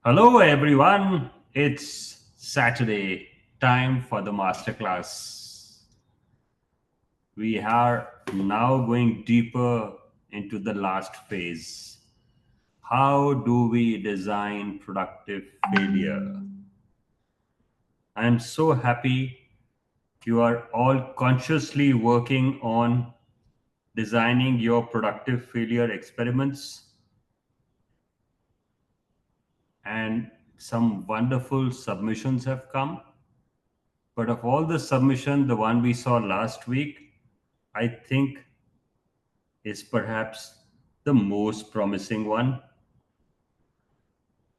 Hello, everyone. It's Saturday, time for the Masterclass. We are now going deeper into the last phase. How do we design productive failure? I'm so happy you are all consciously working on designing your productive failure experiments, and some wonderful submissions have come. But of all the submission, the one we saw last week, I think is perhaps the most promising one.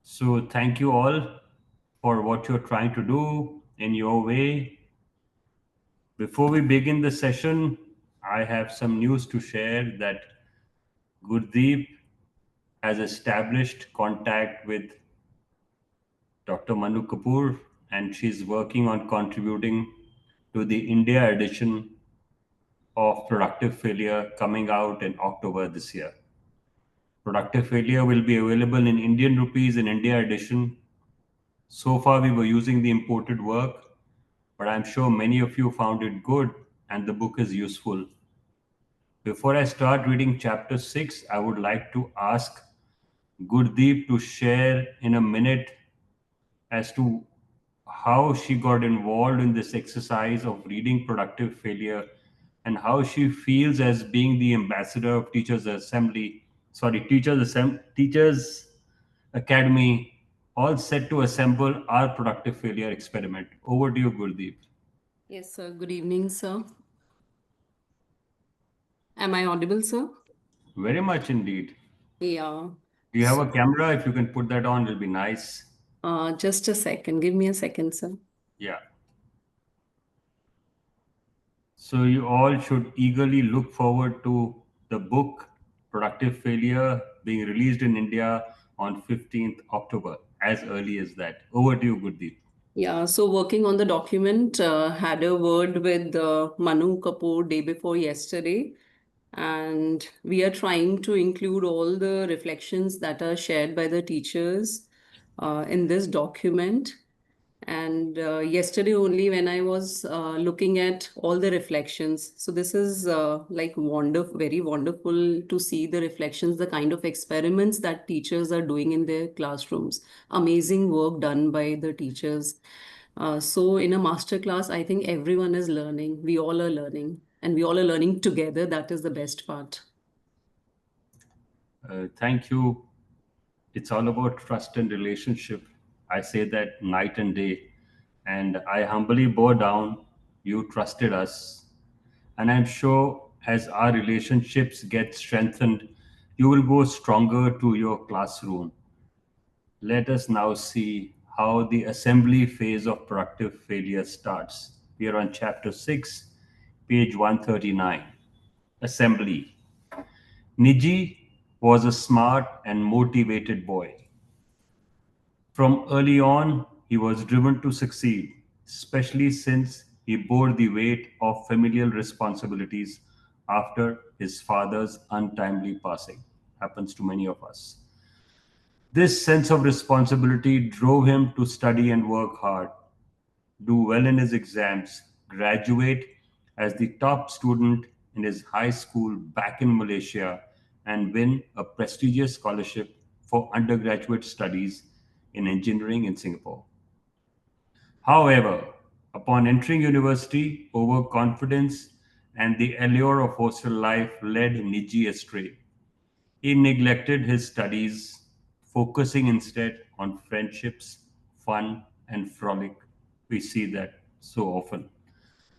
So thank you all for what you're trying to do in your way. Before we begin the session, I have some news to share that Gurdeep has established contact with Dr. Manu Kapoor, and she's working on contributing to the India edition of Productive Failure coming out in October this year. Productive Failure will be available in Indian rupees in India edition. So far, we were using the imported work, but I'm sure many of you found it good and the book is useful. Before I start reading chapter 6, I would like to ask Gurdeep to share in a minute as to how she got involved in this exercise of reading Productive Failure and how she feels as being the ambassador of Teachers Academy, all set to assemble our Productive Failure experiment. Over to you, Gurdeep. Yes, sir. Good evening, sir. Am I audible, sir? Very much indeed. Yeah. Do you have a camera? If you can put that on, it'll be nice. Just a second. Give me a second, sir. Yeah. So you all should eagerly look forward to the book Productive Failure being released in India on 15th October, as early as that. Over to you, Gurdeep. Yeah, so working on the document, had a word with Manu Kapoor day before yesterday, and we are trying to include all the reflections that are shared by the teachers in this document. And yesterday only, when I was looking at all the reflections, so this is like very wonderful to see the reflections, the kind of experiments that teachers are doing in their classrooms. Amazing work done by the teachers. So in a master class, I think everyone is learning. We all are learning, and we all are learning together. That is the best part. Thank you. It's all about trust and relationship. I say that night and day. And I humbly bow down. You trusted us. And I'm sure as our relationships get strengthened, you will go stronger to your classroom. Let us now see how the assembly phase of productive failure starts. We are on chapter 6, page 139. Assembly. Niji was a smart and motivated boy. From early on, he was driven to succeed, especially since he bore the weight of familial responsibilities after his father's untimely passing. Happens to many of us. This sense of responsibility drove him to study and work hard, do well in his exams, graduate as the top student in his high school back in Malaysia, and win a prestigious scholarship for undergraduate studies in engineering in Singapore. However, upon entering university, overconfidence and the allure of hostel life led Niji astray. He neglected his studies, focusing instead on friendships, fun, and frolic. We see that so often.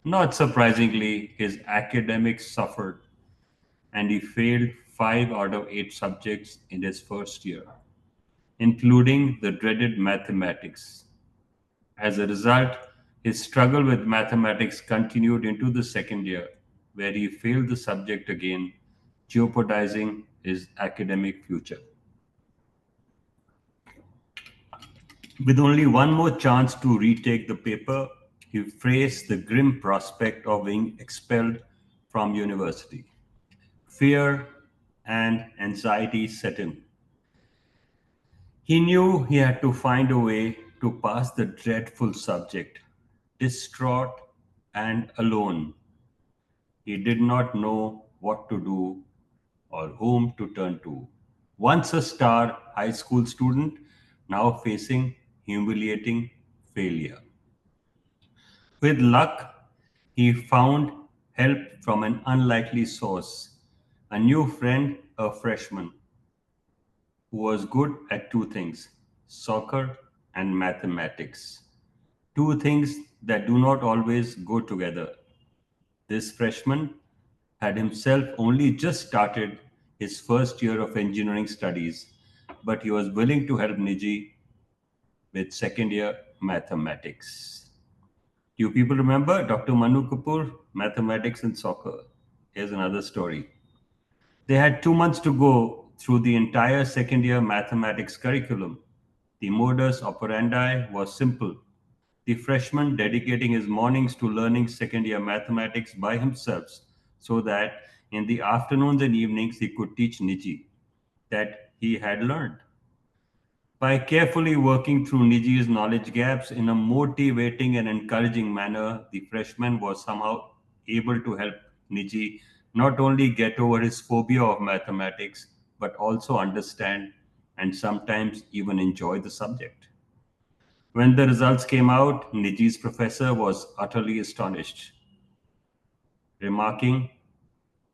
Not surprisingly, his academics suffered and he failed 5 out of 8 subjects in his first year, including the dreaded mathematics. As a result, his struggle with mathematics continued into the second year, where he failed the subject again, jeopardizing his academic future. With only one more chance to retake the paper, he faced the grim prospect of being expelled from university. Fear and anxiety set in. He knew he had to find a way to pass the dreadful subject. Distraught and alone, he did not know what to do or whom to turn to. Once a star high school student, now facing humiliating failure. With luck, he found help from an unlikely source, a new friend, a freshman, who was good at two things: soccer and mathematics. Two things that do not always go together. This freshman had himself only just started his first year of engineering studies, but he was willing to help Niji with second year mathematics. You people remember Dr. Manu Kapoor, mathematics and soccer? Here's another story. They had 2 months to go through the entire second year mathematics curriculum. The modus operandi was simple: the freshman dedicating his mornings to learning second year mathematics by himself so that in the afternoons and evenings he could teach Niji that he had learned. By carefully working through Niji's knowledge gaps in a motivating and encouraging manner, the freshman was somehow able to help Niji not only get over his phobia of mathematics, but also understand and sometimes even enjoy the subject. When the results came out, Niji's professor was utterly astonished, remarking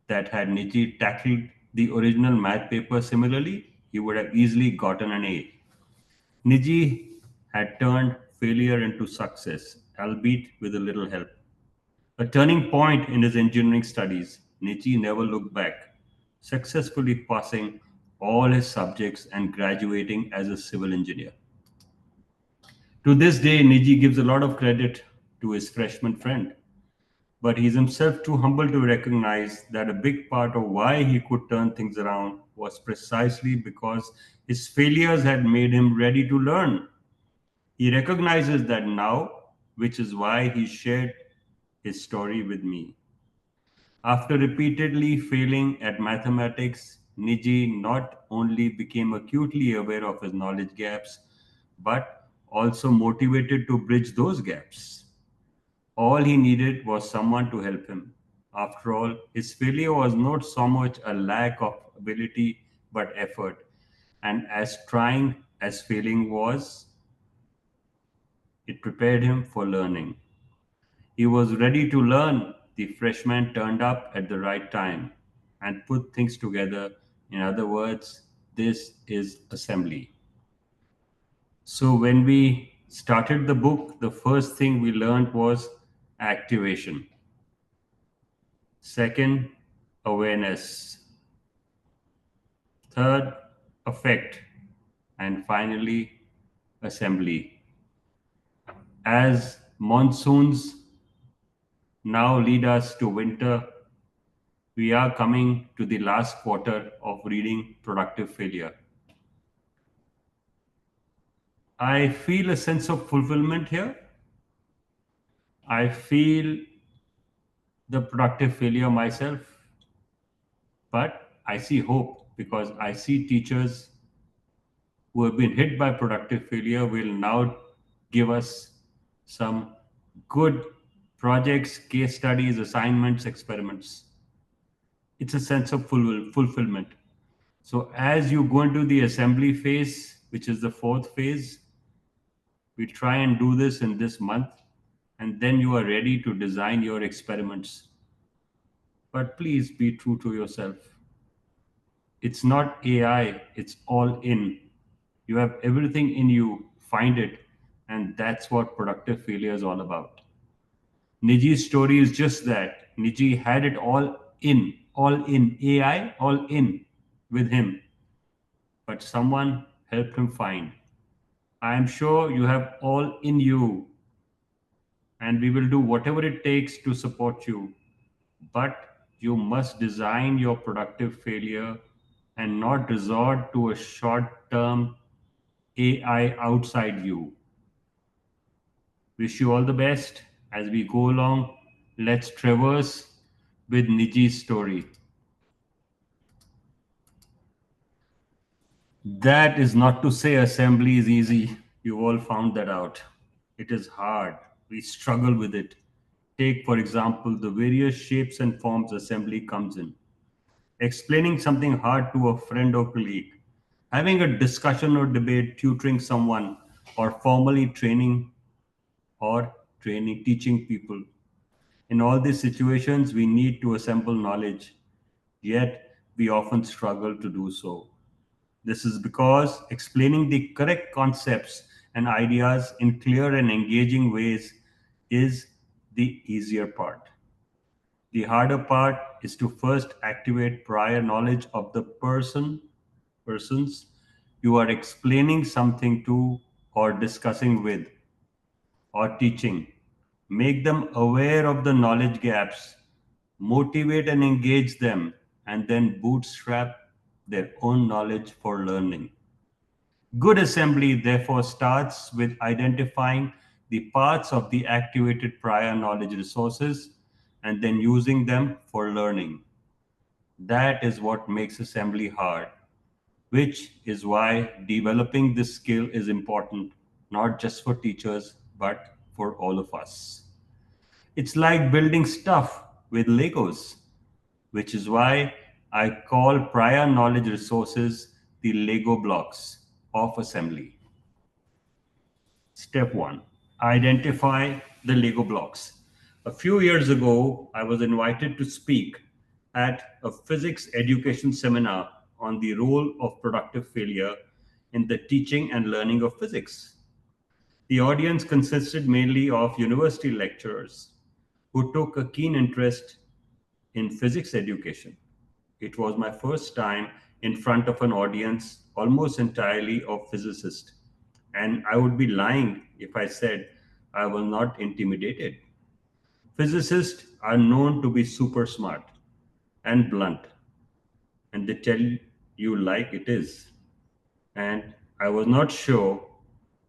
that had Niji tackled the original math paper similarly, he would have easily gotten an A. Niji had turned failure into success, albeit with a little help. A turning point in his engineering studies, Niji never looked back, successfully passing all his subjects and graduating as a civil engineer. To this day, Niji gives a lot of credit to his freshman friend, but he's himself too humble to recognize that a big part of why he could turn things around was precisely because his failures had made him ready to learn. He recognizes that now, which is why he shared his story with me. After repeatedly failing at mathematics, Niji not only became acutely aware of his knowledge gaps, but also motivated to bridge those gaps. All he needed was someone to help him. After all, his failure was not so much a lack of ability but effort. And as trying as failing was, it prepared him for learning. He was ready to learn. The freshman turned up at the right time and put things together. In other words, this is assembly. So, when we started the book, the first thing we learned was activation. Second, awareness. Third, affect. And finally, assembly. As monsoons now lead us to winter, we are coming to the last quarter of reading Productive Failure. I feel a sense of fulfillment here. I feel the productive failure myself, but I see hope because I see teachers who have been hit by productive failure will now give us some good projects, case studies, assignments, experiments. It's a sense of fulfillment. So, as you go into the assembly phase, which is the fourth phase, we try and do this in this month, and then you are ready to design your experiments. But please be true to yourself. It's not AI, it's all in. You have everything in you, find it, and that's what productive failure is all about. Niji's story is just that. Niji had it all in, AI, all in with him, but someone helped him find. I am sure you have all in you, and we will do whatever it takes to support you. But you must design your productive failure and not resort to a short term AI outside you. Wish you all the best as we go along. Let's traverse with Niji's story. That is not to say assembly is easy. You all found that out. It is hard. We struggle with it. Take, for example, the various shapes and forms assembly comes in. Explaining something hard to a friend or colleague, having a discussion or debate, tutoring someone, or formally teaching people. In all these situations, we need to assemble knowledge, yet we often struggle to do so. This is because explaining the correct concepts and ideas in clear and engaging ways is the easier part. The harder part is to first activate prior knowledge of the persons you are explaining something to or discussing with or teaching. Make them aware of the knowledge gaps, motivate and engage them, and then bootstrap their own knowledge for learning. Good assembly therefore starts with identifying the parts of the activated prior knowledge resources and then using them for learning. That is what makes assembly hard, which is why developing this skill is important, not just for teachers, but for all of us. It's like building stuff with Legos, which is why I call prior knowledge resources the Lego blocks of assembly. Step one, identify the Lego blocks. A few years ago, I was invited to speak at a physics education seminar on the role of productive failure in the teaching and learning of physics. The audience consisted mainly of university lecturers who took a keen interest in physics education. It was my first time in front of an audience almost entirely of physicists, and I would be lying if I said I was not intimidated. Physicists are known to be super smart and blunt, and they tell you like it is. And I was not sure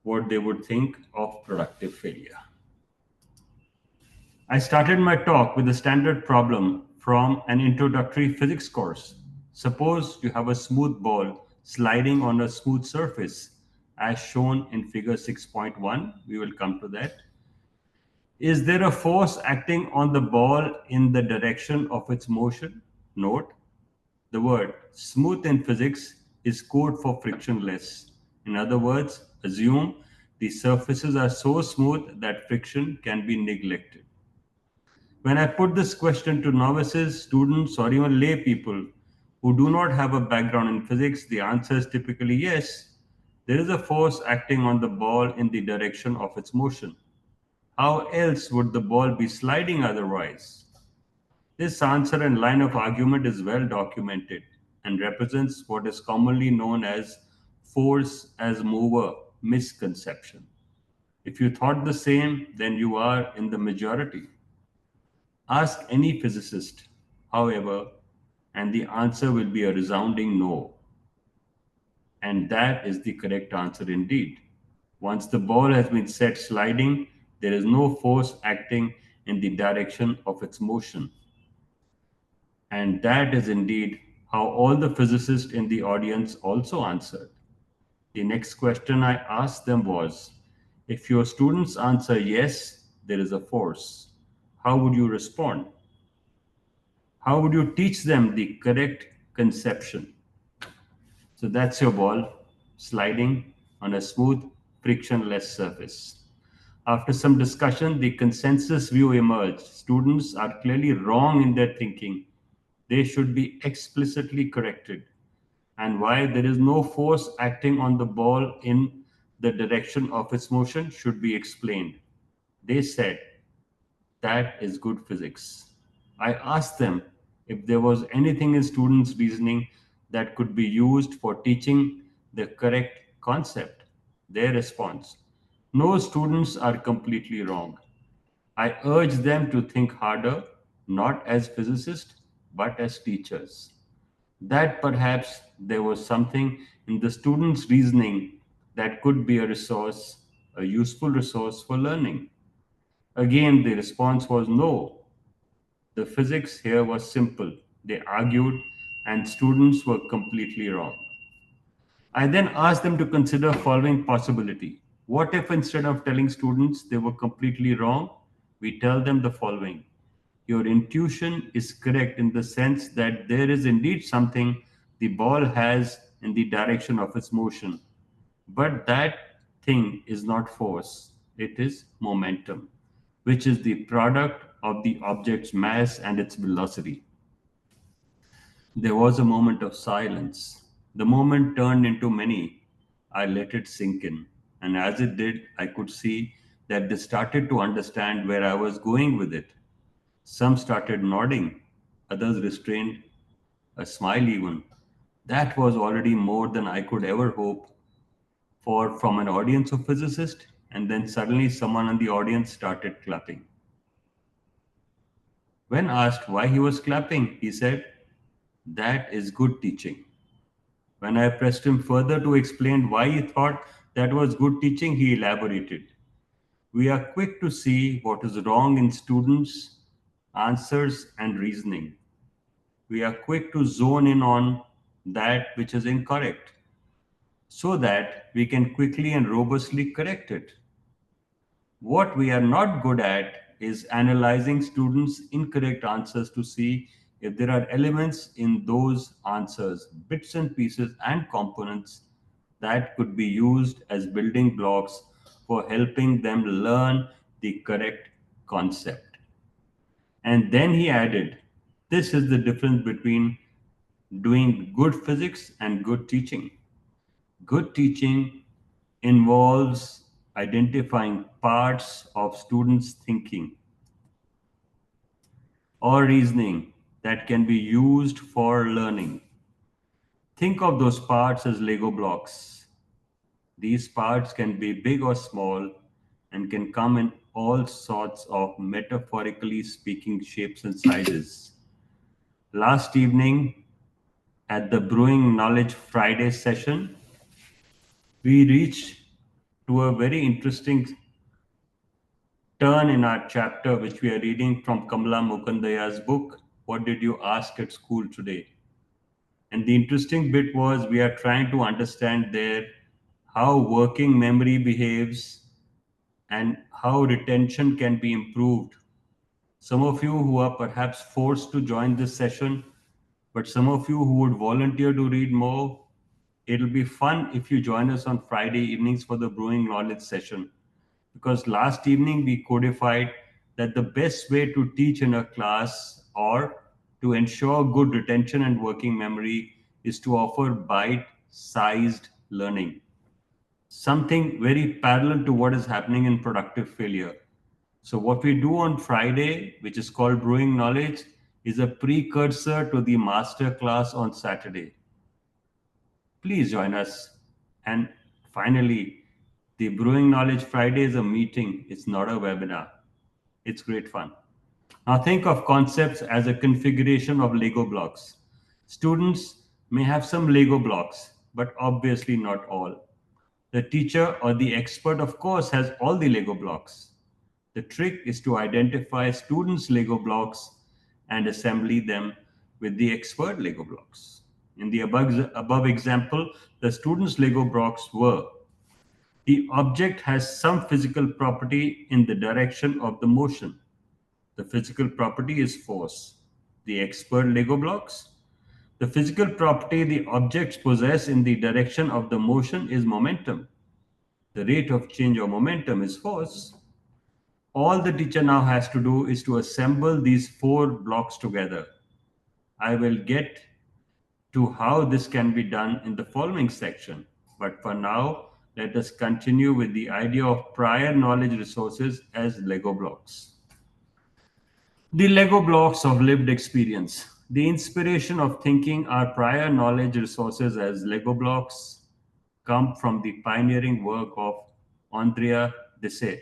what they would think of productive failure. I started my talk with a standard problem from an introductory physics course. Suppose you have a smooth ball sliding on a smooth surface, as shown in figure 6.1. We will come to that. Is there a force acting on the ball in the direction of its motion? Note, the word smooth in physics is code for frictionless. In other words, assume the surfaces are so smooth that friction can be neglected. When I put this question to novices, students, or even lay people who do not have a background in physics, the answer is typically yes. There is a force acting on the ball in the direction of its motion. How else would the ball be sliding otherwise? This answer and line of argument is well documented and represents what is commonly known as force as mover misconception. If you thought the same, then you are in the majority. Ask any physicist, however, and the answer will be a resounding no. And that is the correct answer indeed. Once the ball has been set sliding, there is no force acting in the direction of its motion. And that is indeed how all the physicists in the audience also answered. The next question I asked them was, if your students answer yes, there is a force, how would you respond? How would you teach them the correct conception? So that's your ball sliding on a smooth, frictionless surface. After some discussion, the consensus view emerged. Students are clearly wrong in their thinking. They should be explicitly corrected. And why there is no force acting on the ball in the direction of its motion should be explained. They said, that is good physics. I asked them if there was anything in students' reasoning that could be used for teaching the correct concept. Their response, no students are completely wrong. I urge them to think harder, not as physicists, but as teachers. That perhaps there was something in the students' reasoning that could be a resource, a useful resource for learning. Again, the response was no. The physics here was simple. They argued, and students were completely wrong. I then asked them to consider following possibility. What if instead of telling students they were completely wrong, we tell them the following? Your intuition is correct in the sense that there is indeed something the ball has in the direction of its motion. But that thing is not force, it is momentum, which is the product of the object's mass and its velocity. There was a moment of silence. The moment turned into many. I let it sink in, and as it did, I could see that they started to understand where I was going with it. Some started nodding, others restrained a smile even. That was already more than I could ever hope for from an audience of physicists, and then suddenly someone in the audience started clapping. When asked why he was clapping, he said, "That is good teaching." When I pressed him further to explain why he thought that was good teaching, he elaborated. We are quick to see what is wrong in students' answers and reasoning. We are quick to zone in on that which is incorrect so that we can quickly and robustly correct it. What we are not good at is analyzing students' incorrect answers to see if there are elements in those answers, bits and pieces, and components that could be used as building blocks for helping them learn the correct concept. And then he added, this is the difference between doing good physics and good teaching. Good teaching involves identifying parts of students' thinking or reasoning that can be used for learning. Think of those parts as Lego blocks. These parts can be big or small and can come in all sorts of metaphorically speaking shapes and sizes. Last evening at the Brewing Knowledge Friday session, we reached to a very interesting turn in our chapter, which we are reading from Kamala Mukandaya's book, What Did You Ask at School Today? And the interesting bit was we are trying to understand there how working memory behaves and how retention can be improved. Some of you who are perhaps forced to join this session, but some of you who would volunteer to read more, it'll be fun if you join us on Friday evenings for the Brewing Knowledge session. Because last evening we codified that the best way to teach in a class or to ensure good retention and working memory is to offer bite sized learning, something very parallel to what is happening in productive failure. So, what we do on Friday, which is called Brewing Knowledge, is a precursor to the master class on Saturday. Please join us. And finally, the Brewing Knowledge Friday is a meeting, it's not a webinar. It's great fun. Now, think of concepts as a configuration of Lego blocks. Students may have some Lego blocks, but obviously not all. The teacher or the expert, of course, has all the Lego blocks. The trick is to identify students' Lego blocks and assembly them with the expert Lego blocks. In the above example, the students' Lego blocks were the object has some physical property in the direction of the motion. The physical property is force. The expert Lego blocks. The physical property the objects possess in the direction of the motion is momentum. The rate of change of momentum is force. All the teacher now has to do is to assemble these four blocks together. I will get to how this can be done in the following section. But for now, let us continue with the idea of prior knowledge resources as Lego blocks. The Lego blocks of lived experience. The inspiration of thinking our prior knowledge resources as Lego blocks come from the pioneering work of Andrea Disse,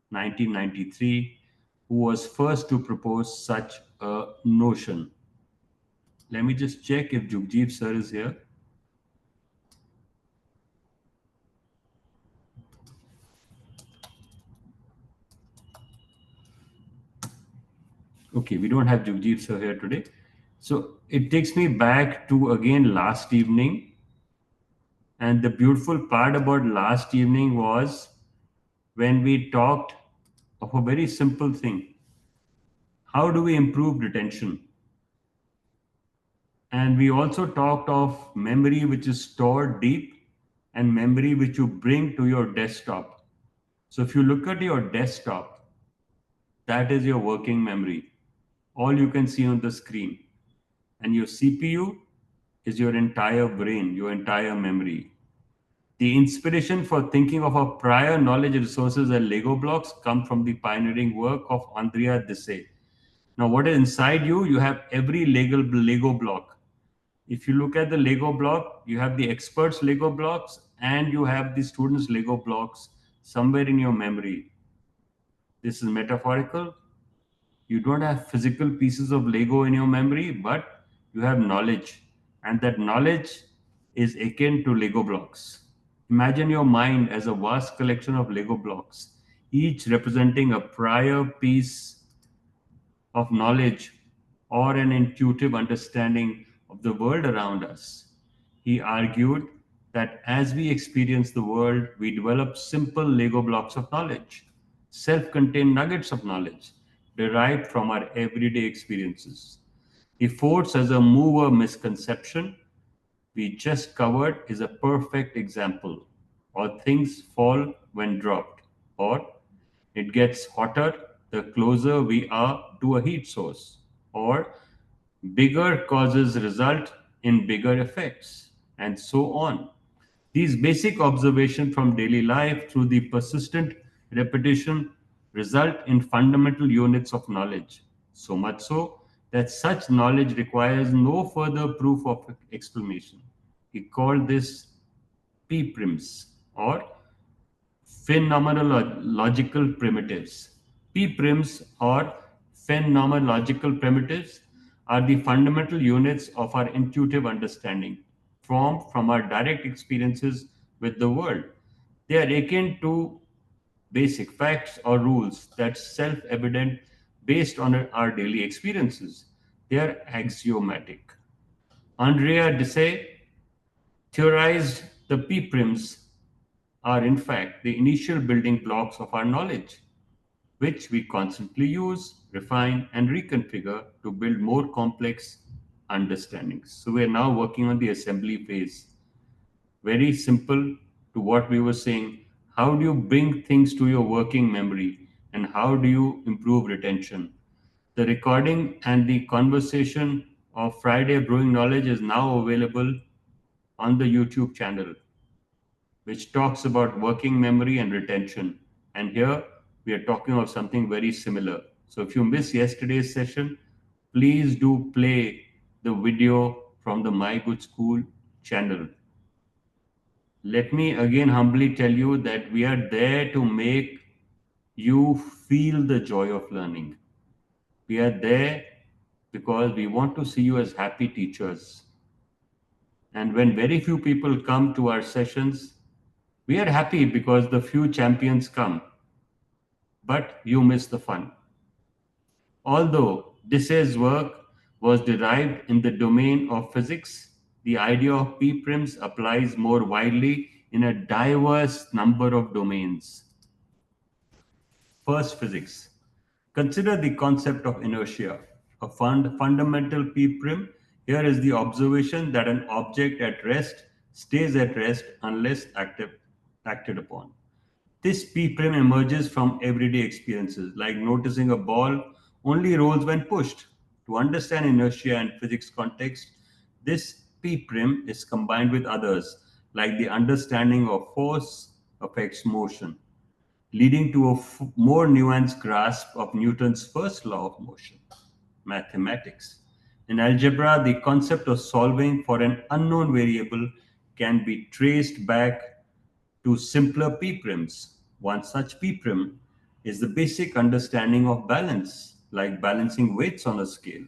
1993, who was first to propose such a notion. Let me just check if Jugjeev sir is here. Okay, we don't have Jugjeev sir here today. So it takes me back to again last evening And the beautiful part about last evening was when we talked of a very simple thing. How do we improve retention? And we also talked of memory which is stored deep and memory which you bring to your desktop. So if you look at your desktop, that is your working memory. All you can see on the screen. And your CPU is your entire brain, your entire memory. The inspiration for thinking of our prior knowledge resources as Lego blocks come from the pioneering work of Andrea Disse. Now, what is inside you? You have every Lego block. If you look at the Lego block, you have the experts' Lego blocks and you have the students' Lego blocks somewhere in your memory. This is metaphorical. You don't have physical pieces of Lego in your memory, but you have knowledge. And that knowledge is akin to Lego blocks. Imagine your mind as a vast collection of Lego blocks, each representing a prior piece of knowledge or an intuitive understanding of the world around us. He argued that as we experience the world, we develop simple Lego blocks of knowledge, self contained nuggets of knowledge derived from our everyday experiences. The force as a mover misconception we just covered is a perfect example. Or things fall when dropped, or it gets hotter the closer we are to a heat source, or bigger causes result in bigger effects, and so on. These basic observations from daily life through the persistent repetition result in fundamental units of knowledge, so much so that such knowledge requires no further proof of explanation. He called this P prims or phenomenological primitives. P prims or phenomenological primitives are the fundamental units of our intuitive understanding, formed from our direct experiences with the world. They are akin to basic facts or rules that's self-evident based on our daily experiences. They are axiomatic. Andrea Disse theorized the P prims are in fact the initial building blocks of our knowledge, which we constantly use, refine, and reconfigure to build more complex understandings. So we are now working on the assembly phase. Very simple to what we were saying. How do you bring things to your working memory and how do you improve retention? The recording and the conversation of Friday Brewing Knowledge is now available on the YouTube channel, which talks about working memory and retention. And here we are talking of something very similar. So if you missed yesterday's session, please do play the video from the My Good School channel. Let me again humbly tell you that we are there to make you feel the joy of learning. We are there because we want to see you as happy teachers. And when very few people come to our sessions, we are happy because the few champions come, but you miss the fun. Although Disse's work was derived in the domain of physics, the idea of p prims applies more widely in a diverse number of domains. First, physics. Consider the concept of inertia. A fundamental p prim here is the observation that an object at rest stays at rest unless acted upon. This P prime emerges from everyday experiences, like noticing a ball only rolls when pushed. To understand inertia and physics context, this P prime is combined with others, like the understanding of force affects motion, leading to a more nuanced grasp of Newton's first law of motion, mathematics. In algebra, the concept of solving for an unknown variable can be traced back to simpler p-prims. One such p-prim is the basic understanding of balance, like balancing weights on a scale.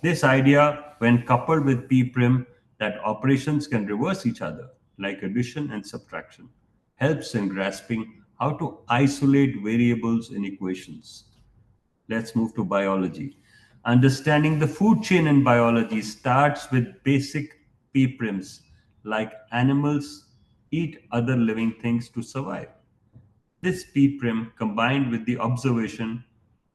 This idea, when coupled with p-prim that operations can reverse each other, like addition and subtraction, helps in grasping how to isolate variables in equations. Let's move to biology. Understanding the food chain in biology starts with basic p-prims like animals eat other living things to survive. This P prim, combined with the observation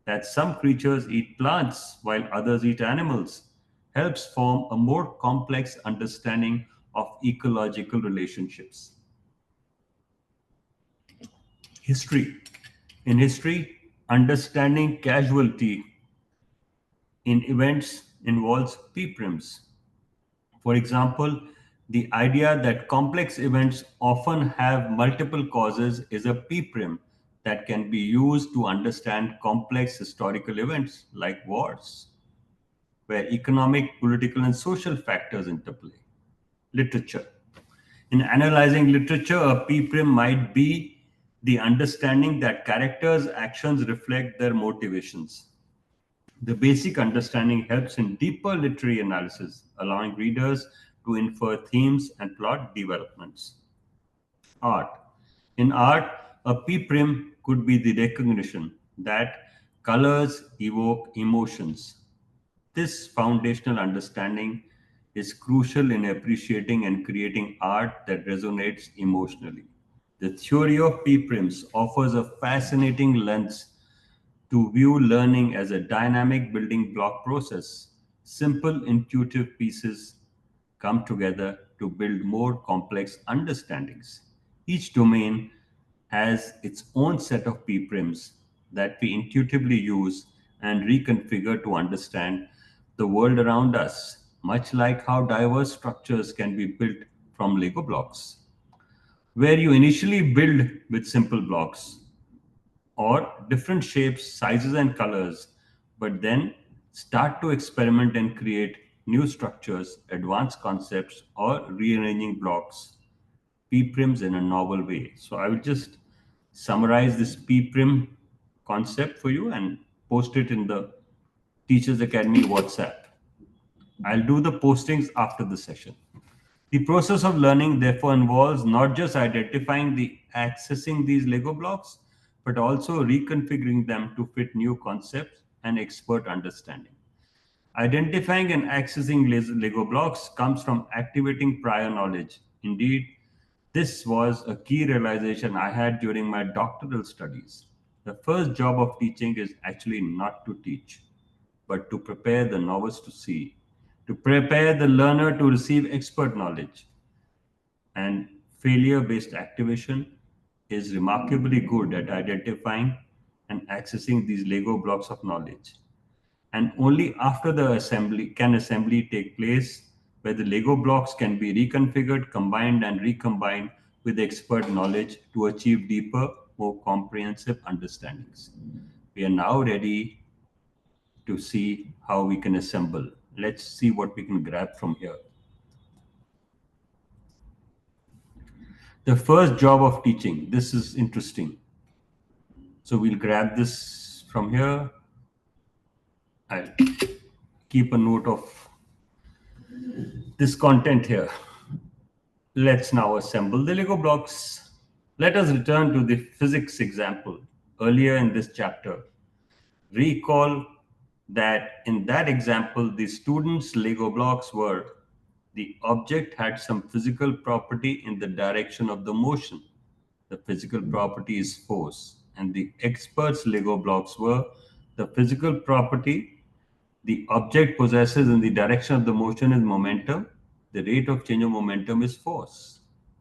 that some creatures eat plants while others eat animals, helps form a more complex understanding of ecological relationships. History. In history, understanding casualty in events involves P prims. For example, the idea that complex events often have multiple causes is a p-prim that can be used to understand complex historical events like wars, where economic, political, and social factors interplay. Literature. In analyzing literature, a p-prim might be the understanding that characters' actions reflect their motivations. The basic understanding helps in deeper literary analysis, allowing readers to infer themes and plot developments. Art. In art, a P prim could be the recognition that colors evoke emotions. This foundational understanding is crucial in appreciating and creating art that resonates emotionally. The theory of P prims offers a fascinating lens to view learning as a dynamic building block process. Simple, intuitive pieces come together to build more complex understandings. Each domain has its own set of p prims that we intuitively use and reconfigure to understand the world around us, much like how diverse structures can be built from Lego blocks. Where you initially build with simple blocks, or different shapes, sizes, and colors, but then start to experiment and create new structures, advanced concepts, or rearranging blocks, P prims in a novel way. So I will just summarize this P prim concept for you and post it in the Teachers Academy WhatsApp. I'll do the postings after the session. The process of learning therefore involves not just identifying the accessing these Lego blocks, but also reconfiguring them to fit new concepts and expert understanding. Identifying and accessing Lego blocks comes from activating prior knowledge. Indeed, this was a key realization I had during my doctoral studies. The first job of teaching is actually not to teach, but to prepare the novice to see, to prepare the learner to receive expert knowledge. And failure based activation is remarkably good at identifying and accessing these Lego blocks of knowledge. And only after the assembly can assembly take place where the Lego blocks can be reconfigured, combined, and recombined with expert knowledge to achieve deeper, more comprehensive understandings. We are now ready to see how we can assemble. Let's see what we can grab from here. The first job of teaching. This is interesting. So we'll grab this from here. I'll keep a note of this content here. Let's now assemble the Lego blocks. Let us return to the physics example earlier in this chapter. Recall that in that example, the students' Lego blocks were the object had some physical property in the direction of the motion. The physical property is force, and the experts' Lego blocks were the physical property the object possesses in the direction of the motion is momentum. The rate of change of momentum is force.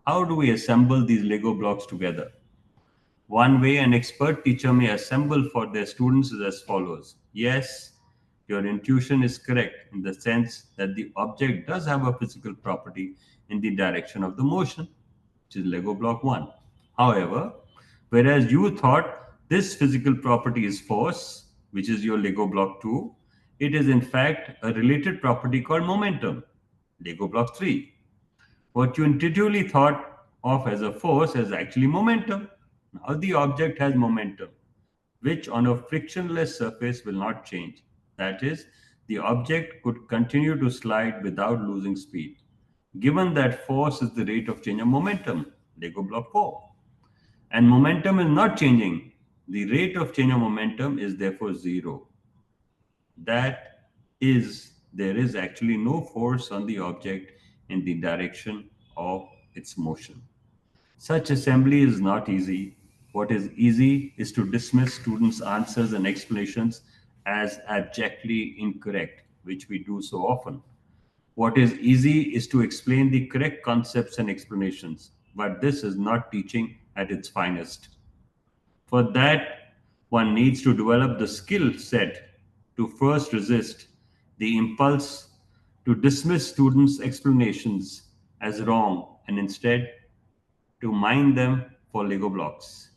How do we assemble these Lego blocks together? One way an expert teacher may assemble for their students is as follows. Yes, your intuition is correct in the sense that the object does have a physical property in the direction of the motion, which is Lego block 1. However, whereas you thought this physical property is force, which is your Lego block 2, it is in fact a related property called momentum, Lego block 3. What you intuitively thought of as a force is actually momentum. Now the object has momentum, which on a frictionless surface will not change. That is, the object could continue to slide without losing speed. Given that force is the rate of change of momentum, Lego block 4, and momentum is not changing, the rate of change of momentum is therefore zero. That is, there is actually no force on the object in the direction of its motion. Such assembly is not easy. What is easy is to dismiss students' answers and explanations as abjectly incorrect, which we do so often. What is easy is to explain the correct concepts and explanations, but this is not teaching at its finest. For that, one needs to develop the skill set to first resist the impulse to dismiss students' explanations as wrong and instead to mine them for Lego blocks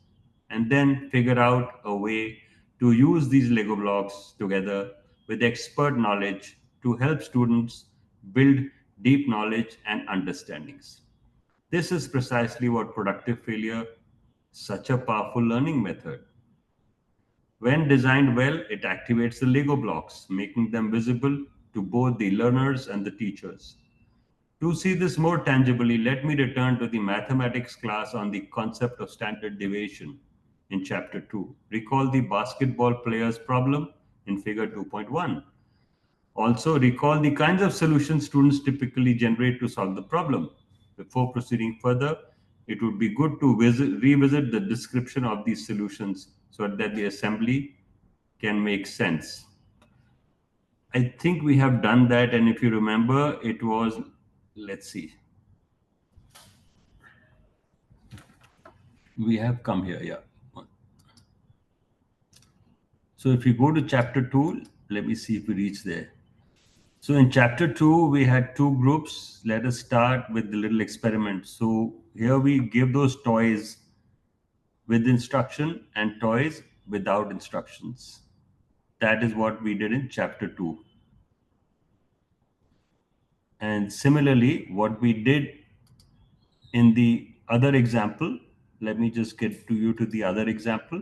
and then figure out a way to use these Lego blocks together with expert knowledge to help students build deep knowledge and understandings. This is precisely what productive failure, such a powerful learning method. When designed well, it activates the Lego blocks, making them visible to both the learners and the teachers. To see this more tangibly, let me return to the mathematics class on the concept of standard deviation in chapter 2. Recall the basketball player's problem in figure 2.1. Also, recall the kinds of solutions students typically generate to solve the problem. Before proceeding further, it would be good to revisit the description of these solutions so that the assembly can make sense. I think we have done that, and if you remember, it was, let's see, we have come here, yeah. So if you go to chapter 2, let me see if we reach there. So in chapter 2, we had two groups. Let us start with the little experiment. So here we give those toys with instruction and toys without instructions. That is what we did in chapter 2. And similarly, what we did in the other example, let me just get to you to the other example,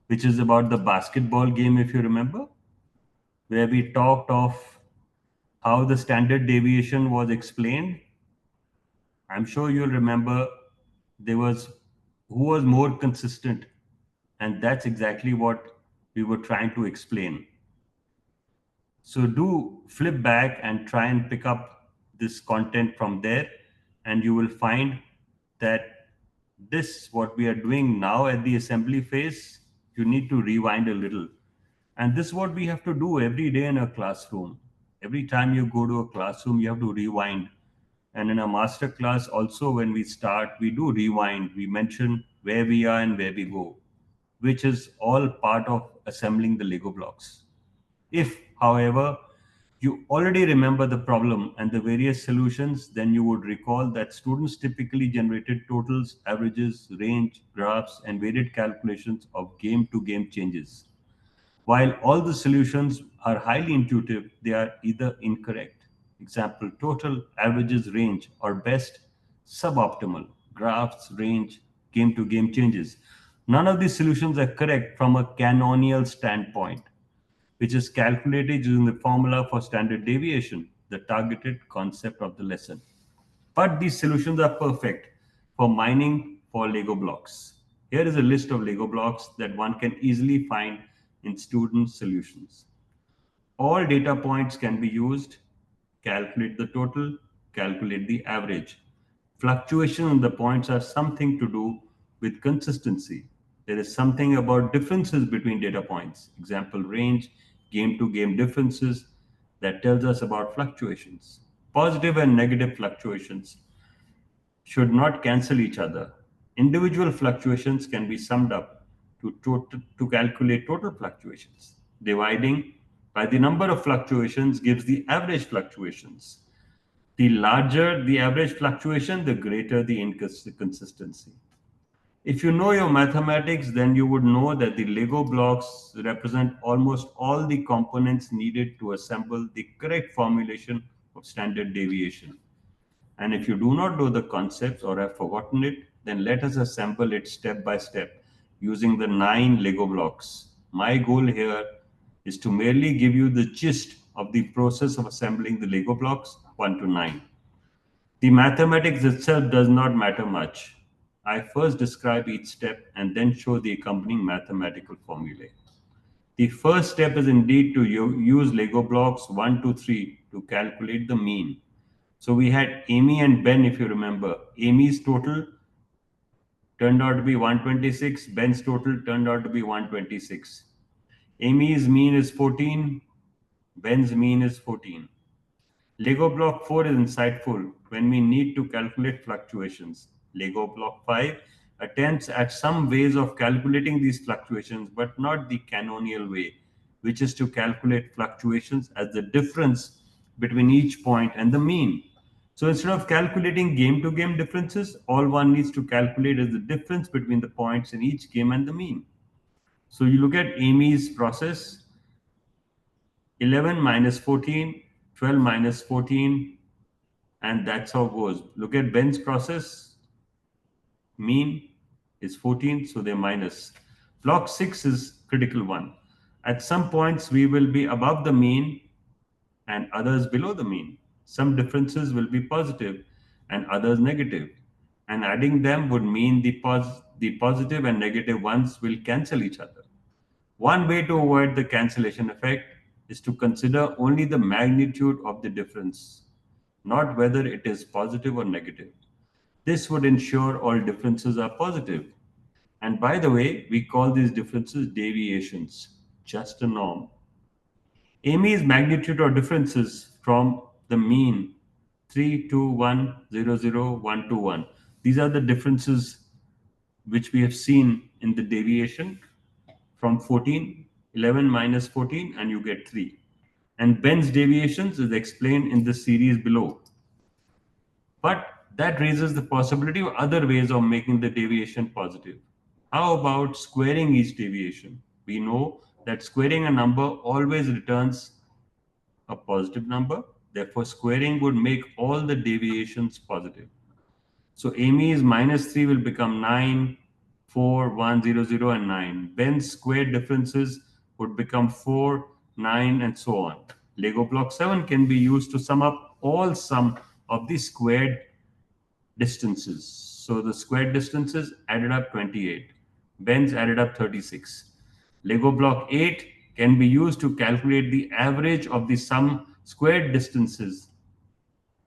which is about the basketball game, if you remember, where we talked of how the standard deviation was explained. I'm sure you'll remember there was who was more consistent, and that's exactly what we were trying to explain. So do flip back and try and pick up this content from there, and you will find that this, what we are doing now at the assembly phase, you need to rewind a little. And this is what we have to do every day in a classroom. Every time you go to a classroom, you have to rewind. And in a master class, also when we start, we do rewind. We mention where we are and where we go, which is all part of assembling the Lego blocks. If, however, you already remember the problem and the various solutions, then you would recall that students typically generated totals, averages, range, graphs, and varied calculations of game to game changes. While all the solutions are highly intuitive, they are either incorrect. Example, total, averages, range, or best, suboptimal, graphs, range, game to game changes. None of these solutions are correct from a canonical standpoint, which is calculated using the formula for standard deviation, the targeted concept of the lesson. But these solutions are perfect for mining for Lego blocks. Here is a list of Lego blocks that one can easily find in student solutions. All data points can be used, calculate the total, calculate the average. Fluctuation in the points are something to do with consistency. There is something about differences between data points, example range, game to game differences, that tells us about fluctuations. Positive and negative fluctuations should not cancel each other. Individual fluctuations can be summed up to calculate total fluctuations. Dividing by the number of fluctuations gives the average fluctuations. The larger the average fluctuation, the greater the inconsistency. If you know your mathematics, then you would know that the Lego blocks represent almost all the components needed to assemble the correct formulation of standard deviation. And if you do not know the concepts or have forgotten it, then let us assemble it step by step using the 9 Lego blocks. My goal here is to merely give you the gist of the process of assembling the Lego blocks 1 to 9. The mathematics itself does not matter much. I first describe each step and then show the accompanying mathematical formulae. The first step is indeed to use Lego blocks 1 to 3 to calculate the mean. So we had Amy and Ben, if you remember. Amy's total turned out to be 126. Ben's total turned out to be 126. Amy's mean is 14. Ben's mean is 14. Lego block 4 is insightful when we need to calculate fluctuations. Lego block 5 attempts at some ways of calculating these fluctuations, but not the canonical way, which is to calculate fluctuations as the difference between each point and the mean. So instead of calculating game to game differences, all one needs to calculate is the difference between the points in each game and the mean. So you look at Amy's process: 11 minus 14, 12 minus 14, and that's how it goes. Look at Ben's process. Mean is 14, so they're minus. Block 6 is critical one. At some points, we will be above the mean and others below the mean. Some differences will be positive and others negative. And adding them would mean the positive and negative ones will cancel each other. One way to avoid the cancellation effect is to consider only the magnitude of the difference, not whether it is positive or negative. This would ensure all differences are positive. And by the way, we call these differences deviations, just a norm. Amy's magnitude or differences from the mean 3, 2, 1, 0, 0, 1, 2, 1. These are the differences which we have seen in the deviation from 14, 11 minus 14, and you get 3. And Ben's deviations is explained in the series below. But that raises the possibility of other ways of making the deviation positive. How about squaring each deviation? We know that squaring a number always returns a positive number. Therefore, squaring would make all the deviations positive. So Amy's minus 3 will become 9, 4, 1, 0, 0, and 9. Ben's squared differences would become 4, 9, and so on. Lego block 7 can be used to sum up all sum of the squared distances. So the squared distances added up 28. Ben's added up 36. Lego block 8 can be used to calculate the average of the sum squared distances.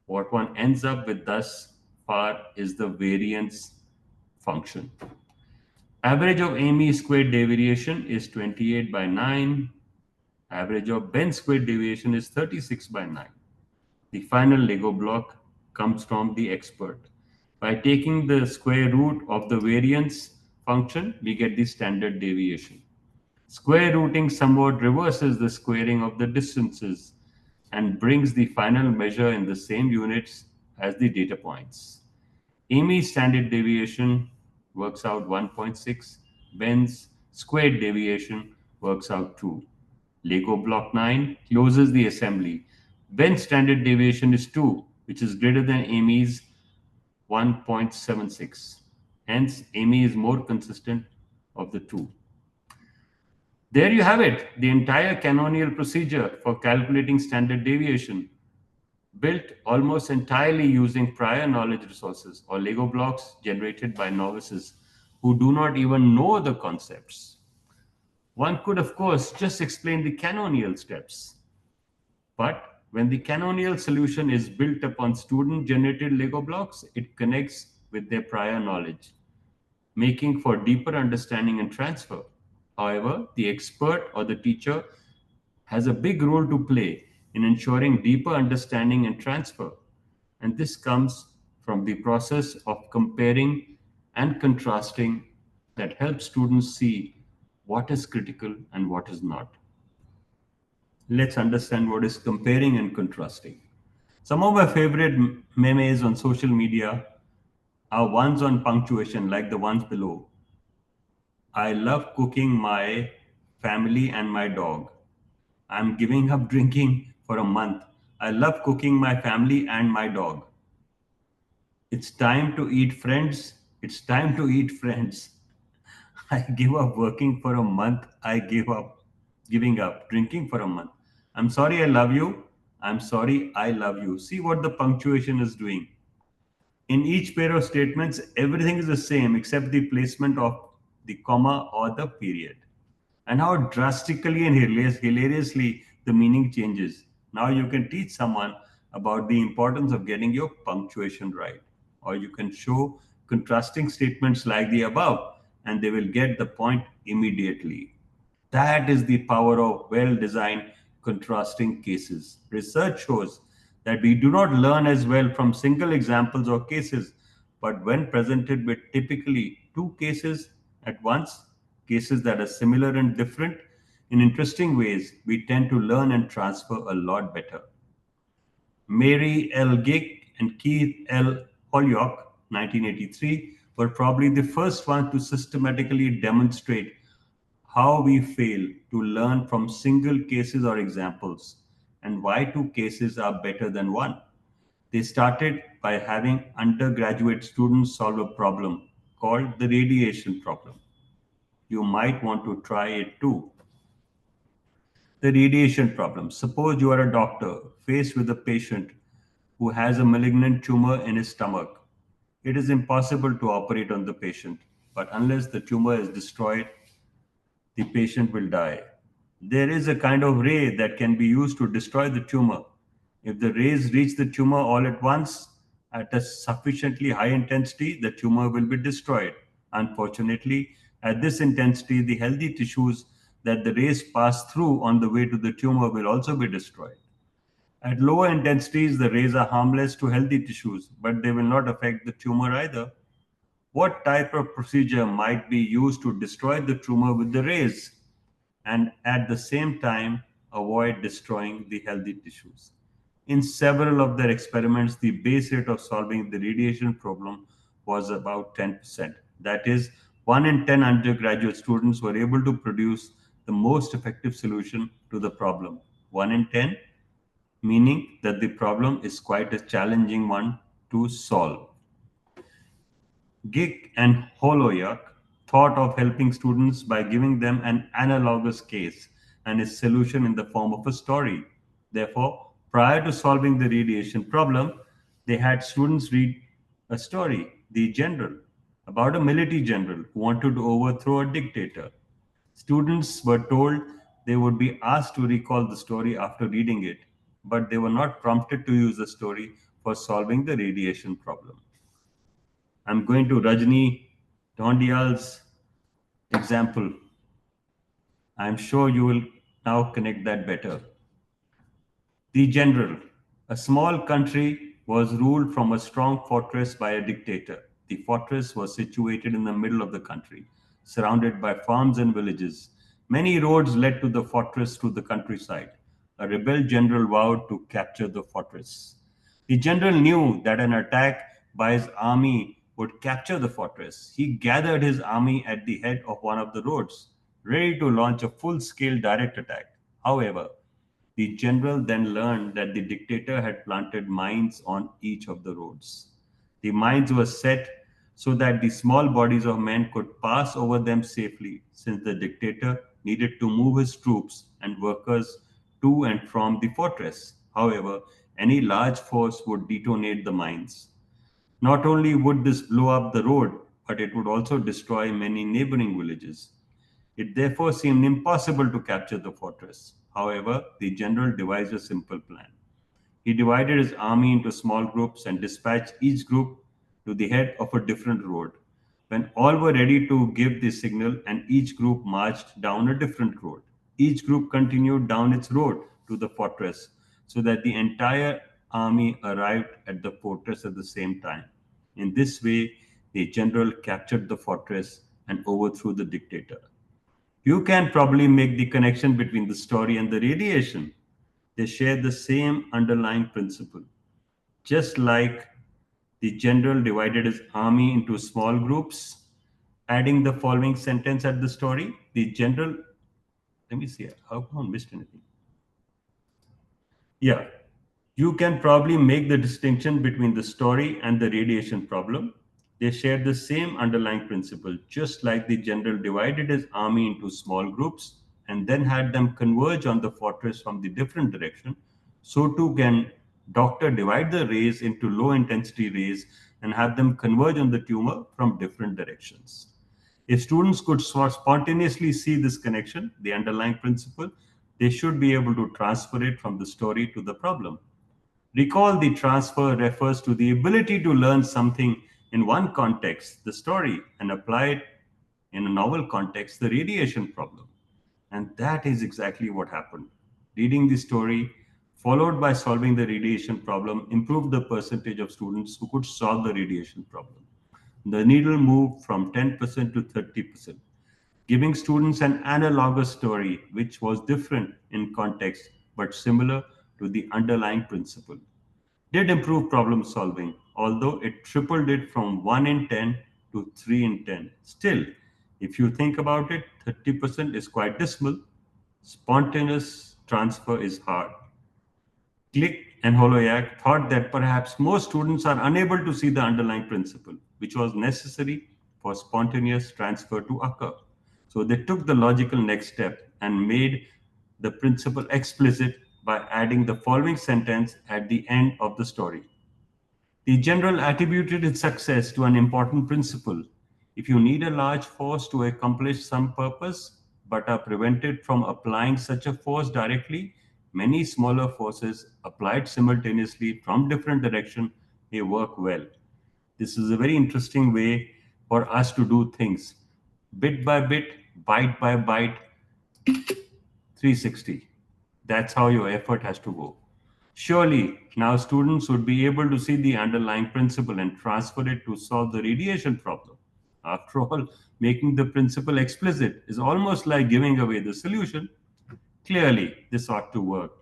What one ends up with thus far is the variance function. Average of Amy's squared deviation is 28 by 9. Average of Ben's squared deviation is 36 by 9. The final Lego block comes from the expert. By taking the square root of the variance function, we get the standard deviation. Square rooting somewhat reverses the squaring of the distances and brings the final measure in the same units as the data points. Amy's standard deviation works out 1.6. Ben's squared deviation works out 2. Lego block 9 closes the assembly. Ben's standard deviation is 2, which is greater than Amy's 1.76. Hence, Amy is more consistent of the two. There you have it, the entire canonical procedure for calculating standard deviation, built almost entirely using prior knowledge resources or Lego blocks generated by novices who do not even know the concepts. One could, of course, just explain the canonical steps. But when the canonical solution is built upon student-generated Lego blocks, it connects with their prior knowledge, making for deeper understanding and transfer. However, the expert or the teacher has a big role to play in ensuring deeper understanding and transfer. And this comes from the process of comparing and contrasting that helps students see what is critical and what is not. Let's understand what is comparing and contrasting. Some of my favorite memes on social media are ones on punctuation, like the ones below. I love cooking my family and my dog. I'm giving up drinking for a month. I love cooking my family and my dog. It's time to eat friends. It's time to eat friends. I give up working for a month. I give up giving up drinking for a month. I'm sorry I love you. I'm sorry I love you. See what the punctuation is doing. In each pair of statements, everything is the same except the placement of the comma or the period. And how drastically and hilariously the meaning changes. Now you can teach someone about the importance of getting your punctuation right, or you can show contrasting statements like the above, and they will get the point immediately. That is the power of well designed contrasting cases. Research shows that we do not learn as well from single examples or cases, but when presented with typically two cases at once, cases that are similar and different in interesting ways, we tend to learn and transfer a lot better. Mary L. Gick and Keith L. Holyoke, 1983, were probably the first ones to systematically demonstrate how we fail to learn from single cases or examples and why two cases are better than one. They started by having undergraduate students solve a problem called the radiation problem. You might want to try it too. The radiation problem. Suppose you are a doctor faced with a patient who has a malignant tumor in his stomach. It is impossible to operate on the patient, but unless the tumor is destroyed, the patient will die. There is a kind of ray that can be used to destroy the tumor. If the rays reach the tumor all at once at a sufficiently high intensity, the tumor will be destroyed. Unfortunately, at this intensity, the healthy tissues that the rays pass through on the way to the tumor will also be destroyed. At lower intensities, the rays are harmless to healthy tissues, but they will not affect the tumor either. What type of procedure might be used to destroy the tumor with the rays and at the same time avoid destroying the healthy tissues? In several of their experiments, the base rate of solving the radiation problem was about 10%. That is, 1 in 10 undergraduate students were able to produce the most effective solution to the problem. 1 in 10, meaning that the problem is quite a challenging one to solve. Gick and Holyoke thought of helping students by giving them an analogous case and its solution in the form of a story. Therefore, prior to solving the radiation problem, they had students read a story, The General, about a military general who wanted to overthrow a dictator. Students were told they would be asked to recall the story after reading it, but they were not prompted to use the story for solving the radiation problem. I'm going to Rajni Dhondial's example. I'm sure you will now connect that better. The general. A small country was ruled from a strong fortress by a dictator. The fortress was situated in the middle of the country, surrounded by farms and villages. Many roads led to the fortress through the countryside. A rebel general vowed to capture the fortress. The general knew that an attack by his army would capture the fortress. He gathered his army at the head of one of the roads, ready to launch a full scale direct attack. However, the general then learned that the dictator had planted mines on each of the roads. The mines were set so that the small bodies of men could pass over them safely, since the dictator needed to move his troops and workers to and from the fortress. However, any large force would detonate the mines. Not only would this blow up the road, but it would also destroy many neighboring villages. It therefore seemed impossible to capture the fortress. However, the general devised a simple plan. He divided his army into small groups and dispatched each group to the head of a different road. When all were ready to give the signal, and each group marched down a different road, each group continued down its road to the fortress so that the entire army arrived at the fortress at the same time. In this way, the general captured the fortress and overthrew the dictator. You can probably make the connection between the story and the radiation. They share the same underlying principle. Just like the general divided his army into small groups, adding the following sentence at the story, the general, let me see, how come I missed anything? Yeah, you can probably make the distinction between the story and the radiation problem. They share the same underlying principle, just like the general divided his army into small groups and then had them converge on the fortress from the different direction. So too can doctor divide the rays into low intensity rays and have them converge on the tumor from different directions. If students could spontaneously see this connection, the underlying principle, they should be able to transfer it from the story to the problem. Recall the transfer refers to the ability to learn something in one context, the story, and apply it in a novel context, the radiation problem. And that is exactly what happened. Reading the story, followed by solving the radiation problem, improved the percentage of students who could solve the radiation problem. The needle moved from 10% to 30%, giving students an analogous story which was different in context but similar to the underlying principle. Did improve problem solving, although it tripled it from 1 in 10 to 3 in 10. Still, if you think about it, 30% is quite dismal. Spontaneous transfer is hard. Glick and Holoyak thought that perhaps most students are unable to see the underlying principle, which was necessary for spontaneous transfer to occur. So they took the logical next step and made the principle explicit by adding the following sentence at the end of the story. The general attributed its success to an important principle. If you need a large force to accomplish some purpose, but are prevented from applying such a force directly, many smaller forces applied simultaneously from different directions may work well. This is a very interesting way for us to do things. Bit by bit, byte by byte, 360. That's how your effort has to go. Surely, now students would be able to see the underlying principle and transfer it to solve the radiation problem. After all, making the principle explicit is almost like giving away the solution. Clearly, this ought to work.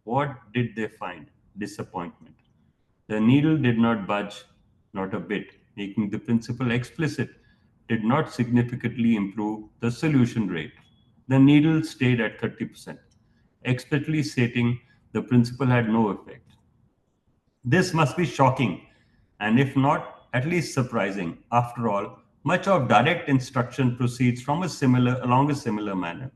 What did they find? Disappointment. The needle did not budge, not a bit. Making the principle explicit did not significantly improve the solution rate. The needle stayed at 30%, explicitly stating the principle had no effect. This must be shocking, and if not, at least surprising. After all, much of direct instruction proceeds from along a similar manner.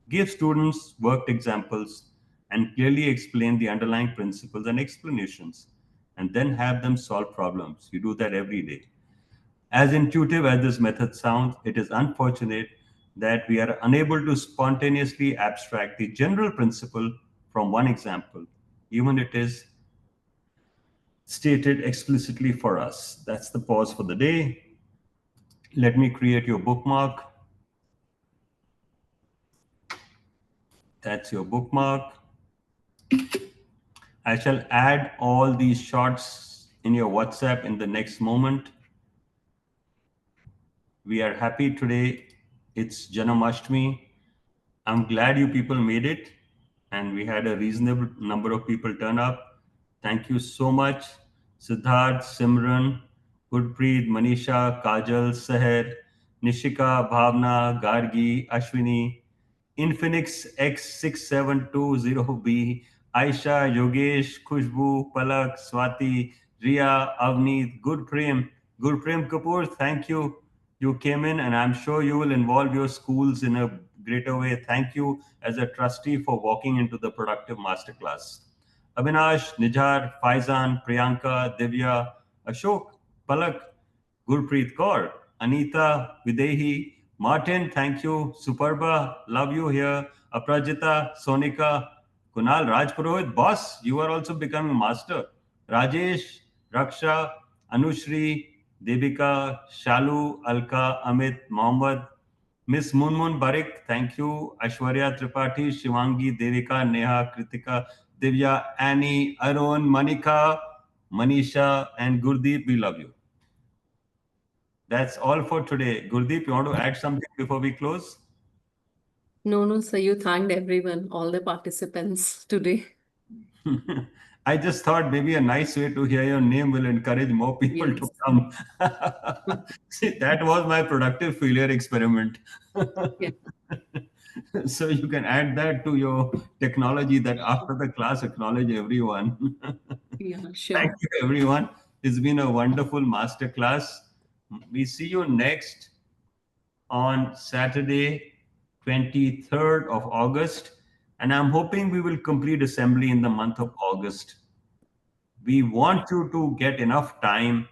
Give students worked examples and clearly explain the underlying principles and explanations, and then have them solve problems. You do that every day. As intuitive as this method sounds, it is unfortunate that we are unable to spontaneously abstract the general principle from one example, even it is stated explicitly for us. That's the pause for the day. Let me create your bookmark. That's your bookmark. I shall add all these shots in your WhatsApp in the next moment. We are happy today. It's Janamashtami. I'm glad you people made it and we had a reasonable number of people turn up. Thank you so much. Siddharth, Simran, Gurpreet, Manisha, Kajal, Seher, Nishika, Bhavna, Gargi, Ashwini, Infinix X6720B, Aisha, Yogesh, Khushbu, Palak, Swati, Ria, Avneet, Gurprem Kapoor, thank you. You came in, and I'm sure you will involve your schools in a greater way. Thank you as a trustee for walking into the productive masterclass. Avinash, Nijar, Faizan, Priyanka, Divya, Ashok, Palak, Gurpreet Kaur, Anita, Videhi, Martin, thank you. Superba, love you here. Aprajita, Sonika, Kunal, Rajpurohit, boss, you are also becoming master. Rajesh, Raksha, Anushri, Devika, Shalu, Alka, Amit, Mohammed, Miss Munmun Barik, thank you. Ashwarya Tripathi, Shivangi, Devika, Neha, Kritika, Divya, Annie, Arun, Manika, Manisha, and Gurdeep, we love you. That's all for today. Gurdeep, you want to add something before we close? No, no, sir, you thanked everyone, all the participants today. I just thought maybe a nice way to hear your name will encourage more people to Yes. come. See, that was my productive failure experiment. Yeah, So you can add that to your technology that after the class, acknowledge everyone. yeah, Thank sure. you, everyone. It's been a wonderful master class. We see you next on Saturday, 23rd of August. And I'm hoping we will complete assembly in the month of August. We want you to get enough time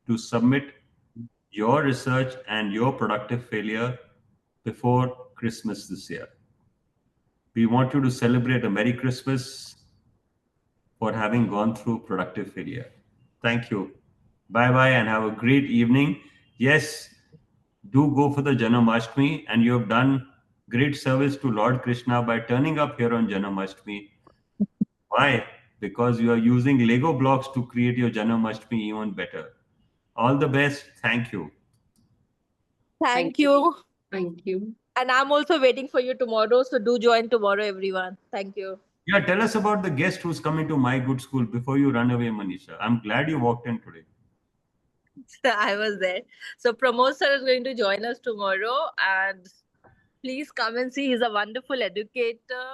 to submit your research and your productive failure before Christmas this year. We want you to celebrate a Merry Christmas for having gone through productive failure. Thank you. Bye bye and have a great evening. Yes, do go for the Janmashtami, and you have done great service to Lord Krishna by turning up here on Janmashtami. Why? Because you are using Lego blocks to create your Janmashtami even better. All the best. Thank you. Thank Thank you. you. Thank you. And I'm also waiting for you tomorrow. So do join tomorrow, everyone. Thank you. Yeah, tell us about the guest who's coming to my good school before you run away, Manisha. I'm glad you walked in today. I was there. So Pramod sir is going to join us tomorrow. And please come and see. He's a wonderful educator.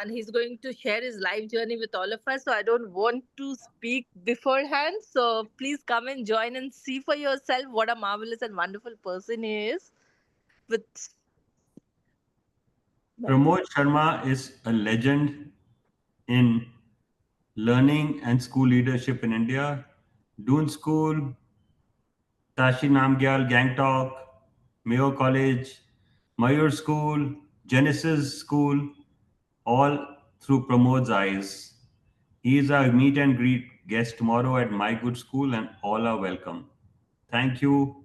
And he's going to share his life journey with all of us. So I don't want to speak beforehand. So please come and join and see for yourself what a marvelous and wonderful person he is. With Pramod Sharma is a legend in learning and school leadership in India. Doon School, Tashi Namgyal, Gangtok, Mayo College, Mayur School, Genesis School, all through Pramod's eyes. He is our meet and greet guest tomorrow at my good school, and all are welcome. Thank you.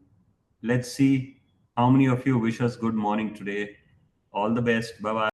Let's see how many of you wish us good morning today. All the best. Bye bye.